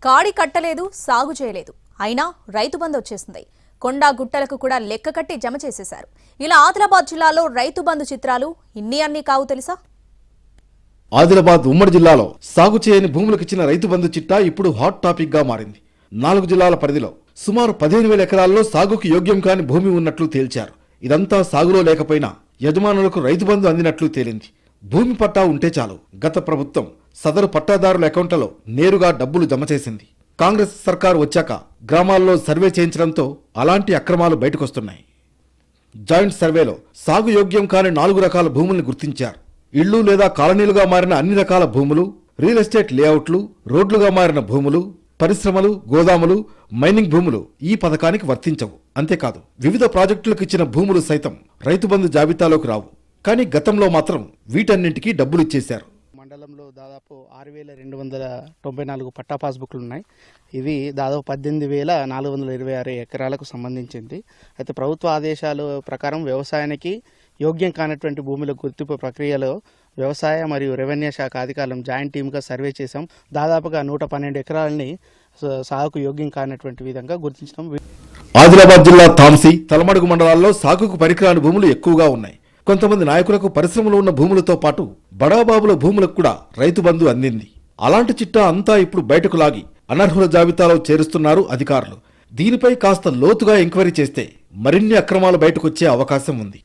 కాడి కట్టలేదు, సాగు చేయలేదు, అయినా రైతు బంధు వచ్చేసింది. కొండా గుట్టలకు కూడా లెక్క కట్టి జమ చేసేశారు. ఇలా ఆదిలాబాద్ జిల్లాలో రైతు బంధు చిత్రాలు అన్నీ కావు తెలుసా? ఆదిలాబాద్ ఉమ్మడి జిల్లాలో సాగు చేయని భూములకు ఇచ్చిన రైతు బంధు చిట్టా ఇప్పుడు హాట్ టాపిక్ గా మారింది. 4 జిల్లాల పరిధిలో సుమారు 15,000 ఎకరాల్లో సాగుకు యోగ్యం కాని భూమి ఉన్నట్లు తేల్చారు. ఇదంతా సాగులో లేకపోయినా యజమానులకు రైతు బంధు అందినట్లు తేలింది. భూమి పట్టా ఉంటే చాలు గత ప్రభుత్వం సదరు పట్టాదారుల అకౌంట్లలో నేరుగా డబ్బులు జమ చేసింది. కాంగ్రెస్ సర్కారు వచ్చాక గ్రామాల్లో సర్వే చేయించడంతో అలాంటి అక్రమాలు బయటకొస్తున్నాయి. జాయింట్ సర్వేలో సాగు యోగ్యం కాని 4 రకాల భూముల్ని గుర్తించారు. ఇళ్లు లేదా కాలనీలుగా మారిన అన్ని రకాల భూములు, రియల్ ఎస్టేట్ లేఅవుట్లు, రోడ్లుగా మారిన భూములు, పరిశ్రమలు, గోదాములు, మైనింగ్ భూములు ఈ పథకానికి వర్తించవు. అంతేకాదు వివిధ ప్రాజెక్టులకు ఇచ్చిన భూములు సైతం రైతు బంధు జాబితాలోకి రావు. కానీ గతంలో మాత్రం వీటన్నింటికీ డబ్బులు ఇచ్చేశారు. మండలంలో దాదాపు 6,294 పట్టా పాస్బుక్లు ఉన్నాయి. ఇవి దాదాపు 18,426 ఎకరాలకు సంబంధించింది. అయితే ప్రభుత్వ ఆదేశాల ప్రకారం వ్యవసాయానికి యోగ్యం కానటువంటి భూముల గుర్తింపు ప్రక్రియలో వ్యవసాయ మరియు రెవెన్యూ శాఖ అధికారులు జాయింట్ టీమ్గా సర్వే చేశాం. దాదాపుగా 112 ఎకరాలని సాగుకు యోగ్యం కానటువంటి విధంగా గుర్తించడం. ఆదిలాబాద్ జిల్లా తాంసీ, తలమడుగు మండలాల్లో సాగుకు పనికిరాని భూములు ఎక్కువగా ఉన్నాయి. కొంతమంది నాయకులకు పరిశ్రమలు ఉన్న భూములతో పాటు బడాబాబుల భూములకు కూడా రైతు బంధు అందింది. అలాంటి చిట్టా అంతా ఇప్పుడు బయటకు లాగి అనర్హుల జాబితాలో చేరుస్తున్నారు అధికారులు. దీనిపై కాస్త లోతుగా ఎంక్వైరీ చేస్తే మరిన్ని అక్రమాలు బయటకొచ్చే అవకాశం ఉంది.